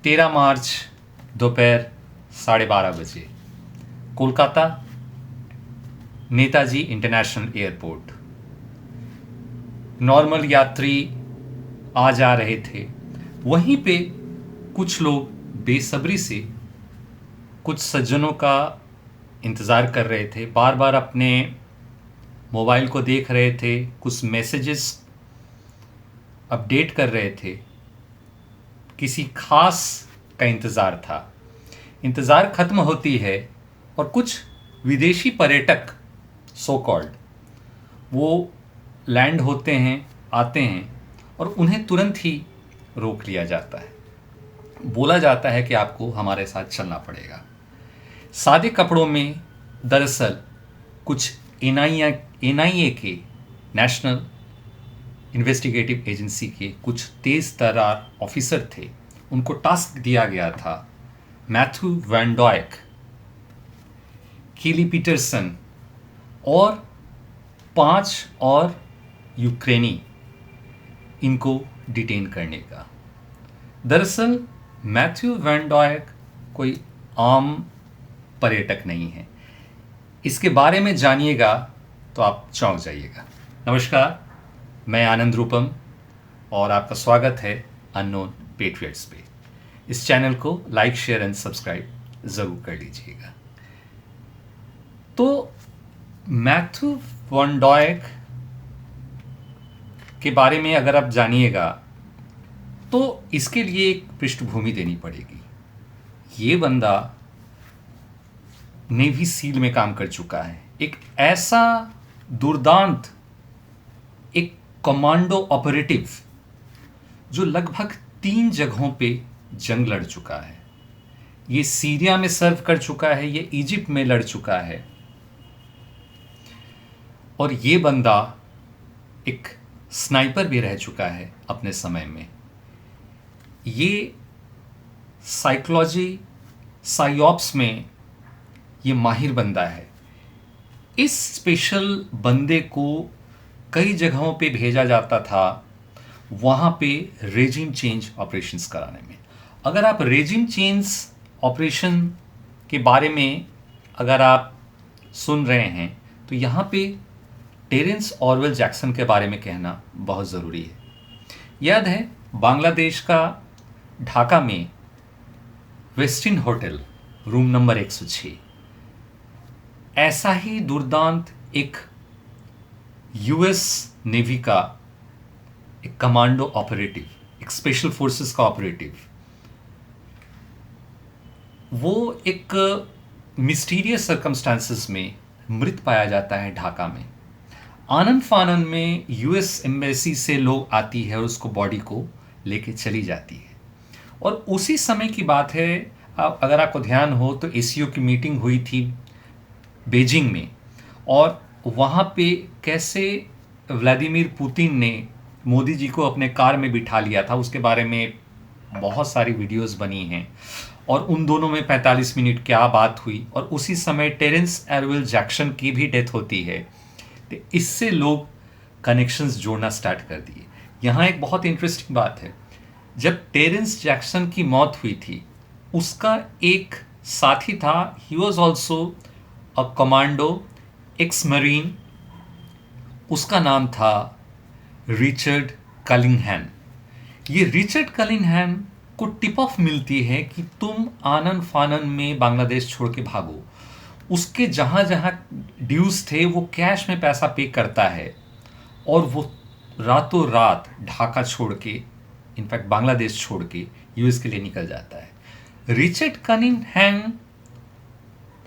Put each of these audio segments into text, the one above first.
13 मार्च दोपहर 12:30 बजे Kolkata Netaji international airport. Normal यात्री आ जा रहे थे। वहीं पे कुछ लोग बेसब्री से कुछ सज्जनों का इंतज़ार कर रहे थे, बार बार अपने मोबाइल को देख रहे थे, कुछ मैसेजेस अपडेट कर रहे थे। किसी खास का इंतज़ार था। इंतज़ार ख़त्म होती है और कुछ विदेशी पर्यटक सो कॉल्ड वो लैंड होते हैं, आते हैं और उन्हें तुरंत ही रोक लिया जाता है। बोला जाता है कि आपको हमारे साथ चलना पड़ेगा। सादे कपड़ों में दरअसल कुछ एनआईए के, नेशनल इन्वेस्टिगेटिव एजेंसी के कुछ तेज़ तर्रार ऑफिसर थे। उनको टास्क दिया गया था मैथ्यू वैन डॉयक, केली पीटरसन और 5 और यूक्रेनी इनको डिटेन करने का। दरअसल मैथ्यू वैन डॉयक कोई आम पर्यटक नहीं है। इसके बारे में जानिएगा तो आप चौंक जाइएगा। नमस्कार, मैं आनंद रूपम और आपका स्वागत है अननोन पेट्रियट्स पे। इस चैनल को लाइक, शेयर एंड सब्सक्राइब ज़रूर कर लीजिएगा। तो मैथ्यू वैन डॉयक के बारे में अगर आप जानिएगा तो इसके लिए एक पृष्ठभूमि देनी पड़ेगी। ये बंदा नेवी सील में काम कर चुका है। एक ऐसा दुर्दांत, एक कमांडो ऑपरेटिव जो लगभग 3 जगहों पे जंग लड़ चुका है। ये सीरिया में सर्व कर चुका है, ये इजिप्ट में लड़ चुका है और ये बंदा एक स्नाइपर भी रह चुका है अपने समय में। ये साइकोलॉजी, साइऑप्स में ये माहिर बंदा है। इस स्पेशल बंदे को कई जगहों पे भेजा जाता था, वहाँ पे रेजिम चेंज ऑपरेशंस कराने में। अगर आप रेजिम चेंज ऑपरेशन के बारे में अगर आप सुन रहे हैं तो यहाँ पे टेरेंस ऑरवेल जैक्सन के बारे में कहना बहुत ज़रूरी है। याद है बांग्लादेश का ढाका में वेस्टिन होटल रूम नंबर 106, ऐसा ही दुर्दांत एक यूएस नेवी का एक कमांडो ऑपरेटिव, एक स्पेशल फोर्सेस का ऑपरेटिव, वो एक मिस्टीरियस सर्कमस्टांसेस में मृत पाया जाता है ढाका में। आनन फानन में यूएस एम्बेसी से लोग आती है और उसको बॉडी को लेके चली जाती है। और उसी समय की बात है, अगर आपको ध्यान हो तो एसीओ की मीटिंग हुई थी बीजिंग में और वहाँ पे कैसे व्लादिमीर पुतिन ने मोदी जी को अपने कार में बिठा लिया था, उसके बारे में बहुत सारी वीडियोस बनी हैं और उन दोनों में 45 मिनट क्या बात हुई। और उसी समय टेरेंस ऑरवेल जैक्सन की भी डेथ होती है। तो इससे लोग कनेक्शंस जोड़ना स्टार्ट कर दिए। यहाँ एक बहुत इंटरेस्टिंग बात है, जब टेरेंस जैक्सन की मौत हुई थी उसका एक साथी था, he was also a commando, x marine, उसका नाम था रिचर्ड कलिंगहैम। ये रिचर्ड कलिंगहैम को टिप ऑफ मिलती है कि तुम आनन फानन में बांग्लादेश छोड़ के भागो। उसके जहाँ जहाँ ड्यूज थे वो कैश में पैसा पे करता है और वो रातों रात ढाका छोड़ के, इनफैक्ट बांग्लादेश छोड़ के यूएस के लिए निकल जाता है। रिचर्ड कनिंघम,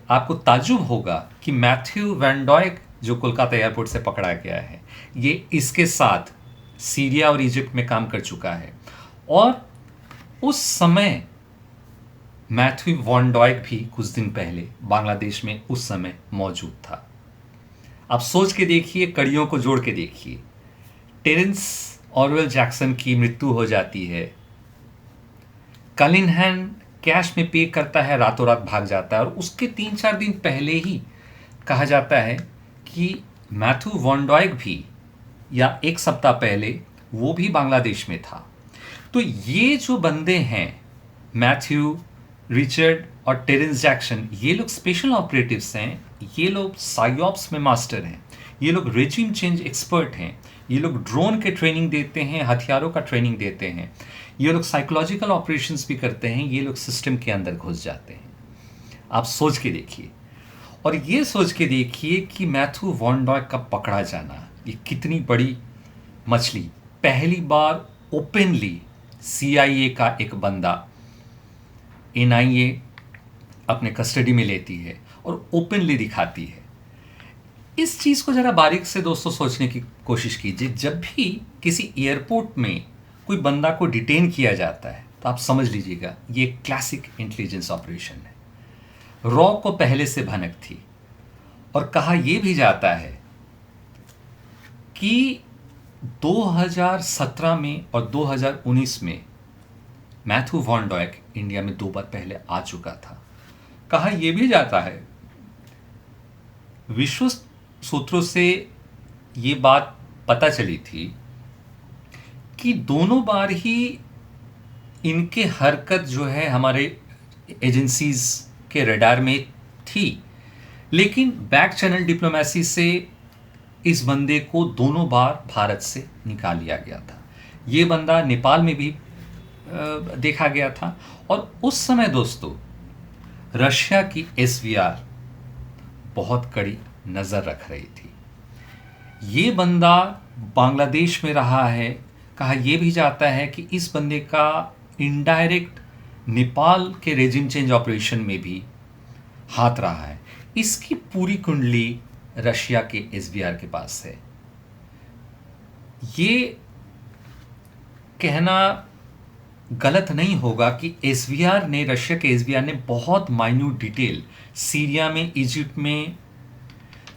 आपको ताज्जुब होगा कि मैथ्यू वैन डॉयक जो कोलकाता एयरपोर्ट से पकड़ा गया है, ये इसके साथ सीरिया और इजिप्ट में काम कर चुका है और उस समय मैथ्यू वैन डॉयक भी कुछ दिन पहले बांग्लादेश में उस समय मौजूद था। आप सोच के देखिए, कड़ियों को जोड़ के देखिए। टेरेंस ऑरवेल जैक्सन की मृत्यु हो जाती है, कलिंघम कैश में पे करता है, रातों रात भाग जाता है और उसके 3-4 दिन पहले ही कहा जाता है कि मैथ्यू वैन डॉयक भी, या 1 सप्ताह पहले वो भी बांग्लादेश में था। तो ये जो बंदे हैं मैथ्यू, रिचर्ड और टेरेंस जैक्सन, ये लोग स्पेशल ऑपरेटिव्स हैं, ये लोग साइऑप्स में मास्टर हैं, ये लोग रेजिम चेंज एक्सपर्ट हैं, ये लोग ड्रोन के ट्रेनिंग देते हैं, हथियारों का ट्रेनिंग देते हैं, ये लोग साइकोलॉजिकल ऑपरेशंस भी करते हैं, ये लोग सिस्टम के अंदर घुस जाते हैं। आप सोच के देखिए, और ये सोच के देखिए कि मैथ्यू वॉन डॉयक का पकड़ा जाना ये कितनी बड़ी मछली। पहली बार ओपनली CIA का एक बंदा NIA अपने कस्टडी में लेती है और ओपनली दिखाती है। इस चीज़ को ज़रा बारीक से दोस्तों सोचने की कोशिश कीजिए। जब भी किसी एयरपोर्ट में कोई बंदा को डिटेन किया जाता है तो आप समझ लीजिएगा ये क्लासिक इंटेलिजेंस ऑपरेशन है। रॉ को पहले से भनक थी, और कहा यह भी जाता है कि 2017 में और 2019 में मैथ्यू वॉन डॉयक इंडिया में 2 बार पहले आ चुका था। कहा यह भी जाता है, विश्व सूत्रों से ये बात पता चली थी कि दोनों बार ही इनके हरकत जो है हमारे एजेंसीज के रडार में थी, लेकिन बैक चैनल डिप्लोमेसी से इस बंदे को दोनों बार भारत से निकाल लिया गया था। ये बंदा नेपाल में भी देखा गया था, और उस समय दोस्तों रशिया की SVR बहुत कड़ी नज़र रख रही थी। ये बंदा बांग्लादेश में रहा है। कहा यह भी जाता है कि इस बंदे का इनडायरेक्ट नेपाल के रेजिम चेंज ऑपरेशन में भी हाथ रहा है। इसकी पूरी कुंडली रशिया के SVR के पास है। ये कहना गलत नहीं होगा कि SVR ने, रशिया के SVR ने बहुत माइन्यूट डिटेल सीरिया में, इजिप्ट में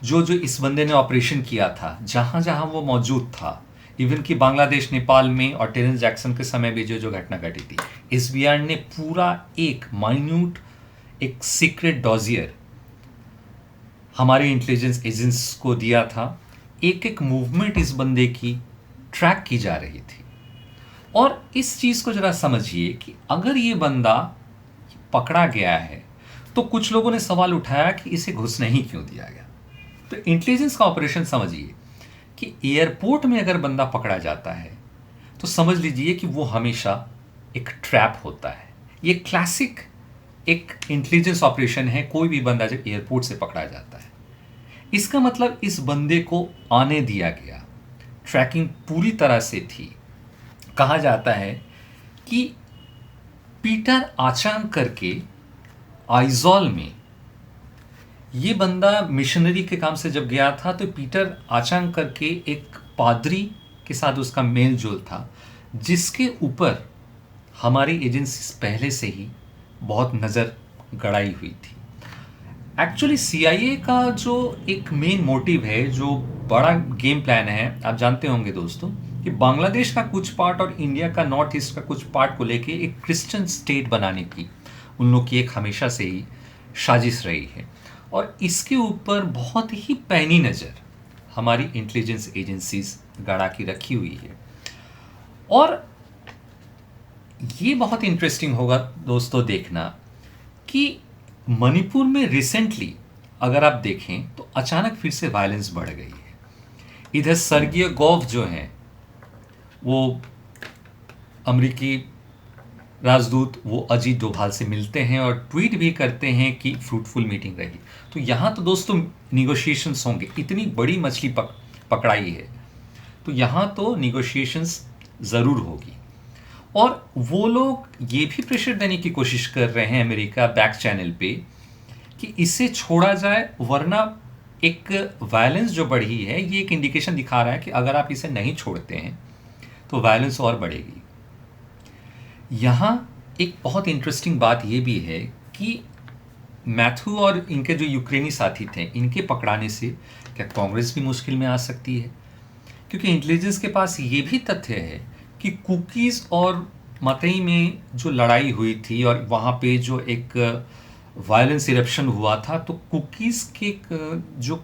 जो इस बंदे ने ऑपरेशन किया था, जहाँ जहाँ वो मौजूद था, इवन कि बांग्लादेश, नेपाल में और टेरेंस जैक्सन के समय भी जो घटना घटी थी, SVR ने पूरा एक माइन्यूट, एक सीक्रेट डॉजियर हमारे इंटेलिजेंस एजेंट्स को दिया था। एक एक मूवमेंट इस बंदे की ट्रैक की जा रही थी। और इस चीज़ को ज़रा समझिए कि अगर ये बंदा पकड़ा गया है तो कुछ लोगों ने सवाल उठाया कि इसे घुसने ही क्यों दिया गया। तो इंटेलिजेंस का ऑपरेशन समझिए कि एयरपोर्ट में अगर बंदा पकड़ा जाता है तो समझ लीजिए कि वो हमेशा एक ट्रैप होता है। ये क्लासिक एक इंटेलिजेंस ऑपरेशन है। कोई भी बंदा जब एयरपोर्ट से पकड़ा जाता है, इसका मतलब इस बंदे को आने दिया गया, ट्रैकिंग पूरी तरह से थी। कहा जाता है कि पीटर आचांग करके आइजॉल में ये बंदा मिशनरी के काम से जब गया था, तो पीटर आचांग करके एक पादरी के साथ उसका मेल जोल था, जिसके ऊपर हमारी एजेंसी पहले से ही बहुत नज़र गड़ाई हुई थी। एक्चुअली CIA का जो एक मेन मोटिव है, जो बड़ा गेम प्लान है, आप जानते होंगे दोस्तों कि बांग्लादेश का कुछ पार्ट और इंडिया का नॉर्थ ईस्ट का कुछ पार्ट को लेके एक क्रिश्चियन स्टेट बनाने की उन लोग की एक हमेशा से ही साजिश रही है। और इसके ऊपर बहुत ही पैनी नज़र हमारी इंटेलिजेंस एजेंसीज गड़ा की रखी हुई है। और ये बहुत इंटरेस्टिंग होगा दोस्तों देखना कि मणिपुर में रिसेंटली अगर आप देखें तो अचानक फिर से वायलेंस बढ़ गई है। इधर सर्गियो गॉव जो हैं, वो अमेरिकी राजदूत, वो अजीत डोभाल से मिलते हैं और ट्वीट भी करते हैं कि फ्रूटफुल मीटिंग रही। तो यहाँ तो दोस्तों निगोशिएशंस होंगे। इतनी बड़ी मछली पकड़ाई है तो यहाँ तो निगोशिएशंस ज़रूर होगी। और वो लोग ये भी प्रेशर देने की कोशिश कर रहे हैं अमेरिका बैक चैनल पे कि इसे छोड़ा जाए, वरना एक वायलेंस जो बढ़ी है ये एक इंडिकेशन दिखा रहा है कि अगर आप इसे नहीं छोड़ते हैं तो वायलेंस और बढ़ेगी। यहाँ एक बहुत इंटरेस्टिंग बात ये भी है कि मैथ्यू और इनके जो यूक्रेनी साथी थे, इनके पकड़ाने से क्या कांग्रेस भी मुश्किल में आ सकती है? क्योंकि इंटेलिजेंस के पास ये भी तथ्य है कि कुकीज़ और मतई में जो लड़ाई हुई थी और वहाँ पे जो एक वायलेंस इरप्शन हुआ था, तो कुकीज़ के जो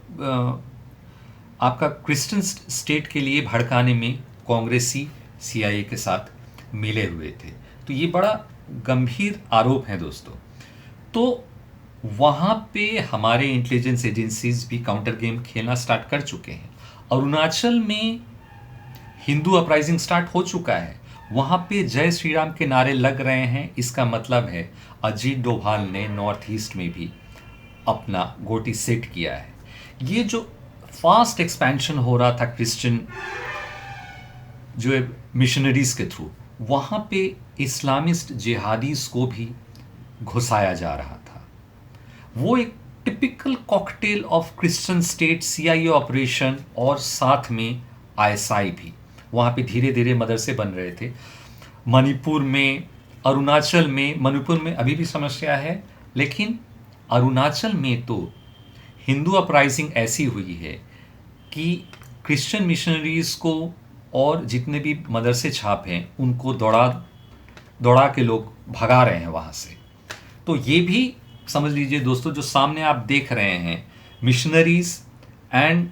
आपका क्रिश्चियन स्टेट के लिए भड़काने में कांग्रेसी CIA के साथ मिले हुए थे। तो ये बड़ा गंभीर आरोप हैं दोस्तों। तो वहाँ पे हमारे इंटेलिजेंस एजेंसीज भी काउंटर गेम खेलना स्टार्ट कर चुके हैं। अरुणाचल में हिंदू अपराइजिंग स्टार्ट हो चुका है, वहाँ पे जय श्री राम के नारे लग रहे हैं। इसका मतलब है अजीत डोभाल ने नॉर्थ ईस्ट में भी अपना गोटी सेट किया है। ये जो फास्ट एक्सपेंशन हो रहा था क्रिश्चियन जो मिशनरीज के थ्रू, वहाँ पे इस्लामिस्ट जिहादीज को भी घुसाया जा रहा था। वो एक typical cocktail of Christian state CIA operation और साथ में आईएसआई भी वहाँ पे धीरे धीरे मदरसे बन रहे थे। मणिपुर में, अरुणाचल में, मणिपुर में अभी भी समस्या है, लेकिन अरुणाचल में तो हिंदू अपराइजिंग ऐसी हुई है कि क्रिश्चियन मिशनरीज को और जितने भी मदरसे छाप हैं उनको दौड़ा के लोग भगा रहे हैं वहाँ से। तो ये भी समझ लीजिए दोस्तों, जो सामने आप देख रहे हैं मिशनरीज एंड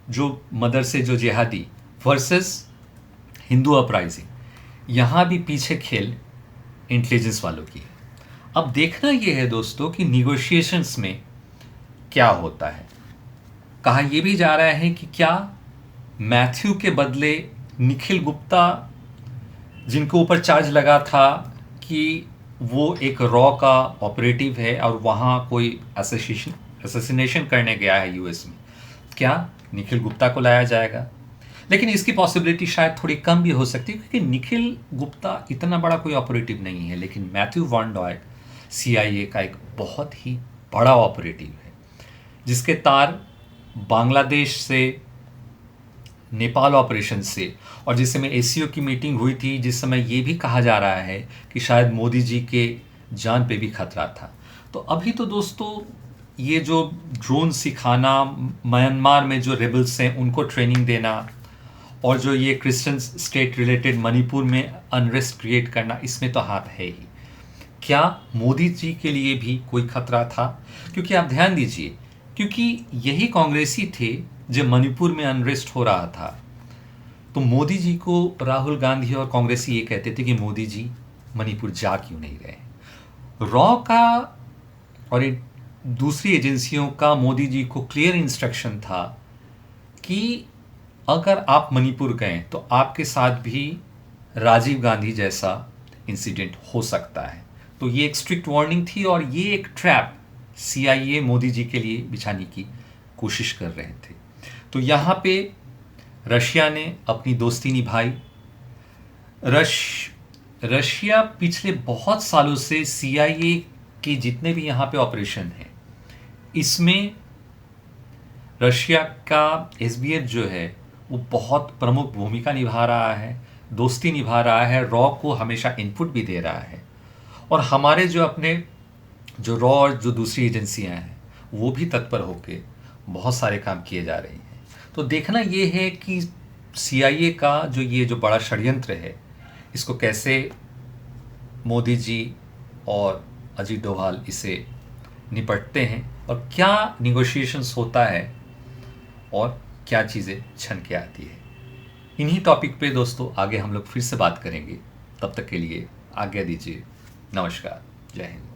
जो मदरसे जो जिहादी वर्सेस हिंदू अपराइजिंग, यहाँ भी पीछे खेल इंटेलिजेंस वालों की है। अब देखना ये है दोस्तों कि निगोशिएशंस में क्या होता है। कहा यह भी जा रहा है कि क्या मैथ्यू के बदले निखिल गुप्ता, जिनके ऊपर चार्ज लगा था कि वो एक रॉ का ऑपरेटिव है और वहाँ कोई असैसिनेशन करने गया है यूएस में, क्या निखिल गुप्ता को लाया जाएगा? लेकिन इसकी पॉसिबिलिटी शायद थोड़ी कम भी हो सकती है, क्योंकि निखिल गुप्ता इतना बड़ा कोई ऑपरेटिव नहीं है, लेकिन मैथ्यू वॉन डॉयट सीआईए का एक बहुत ही बड़ा ऑपरेटिव है, जिसके तार बांग्लादेश से, नेपाल ऑपरेशन से, और जिस समय एसीओ की मीटिंग हुई थी, जिस समय ये भी कहा जा रहा है कि शायद मोदी जी के जान पे भी खतरा था। तो अभी तो दोस्तों ये जो ड्रोन सिखाना, म्यांमार में जो रेबल्स हैं उनको ट्रेनिंग देना, और जो ये क्रिश्चियन स्टेट रिलेटेड मणिपुर में अनरेस्ट क्रिएट करना, इसमें तो हाथ है ही। क्या मोदी जी के लिए भी कोई खतरा था? क्योंकि आप ध्यान दीजिए, क्योंकि यही कांग्रेसी थे जब मणिपुर में अनरेस्ट हो रहा था, तो मोदी जी को राहुल गांधी और कांग्रेसी ये कहते थे कि मोदी जी मणिपुर जा क्यों नहीं रहे। रॉ का और दूसरी एजेंसियों का मोदी जी को क्लियर इंस्ट्रक्शन था कि अगर आप मणिपुर गए तो आपके साथ भी राजीव गांधी जैसा इंसिडेंट हो सकता है। तो ये एक स्ट्रिक्ट वार्निंग थी, और ये एक ट्रैप सीआईए मोदी जी के लिए बिछाने की कोशिश कर रहे थे। तो यहाँ पे रशिया ने अपनी दोस्ती निभाई। रशिया पिछले बहुत सालों से सीआईए के जितने भी यहाँ पे ऑपरेशन हैं, इसमें रशिया का एसबीएफ जो है वो बहुत प्रमुख भूमिका निभा रहा है, दोस्ती निभा रहा है, रॉ को हमेशा इनपुट भी दे रहा है, और हमारे जो अपने जो रॉ और जो दूसरी एजेंसियां हैं वो भी तत्पर होकर बहुत सारे काम किए जा रही हैं। तो देखना ये है कि सीआईए का जो ये जो बड़ा षड्यंत्र है, इसको कैसे मोदी जी और अजीत डोभाल इसे निपटते हैं, और क्या निगोशिएशंस होता है, और क्या चीज़ें छन के आती है। इन्हीं टॉपिक पे दोस्तों आगे हम लोग फिर से बात करेंगे। तब तक के लिए आज्ञा दीजिए। नमस्कार, जय हिंद।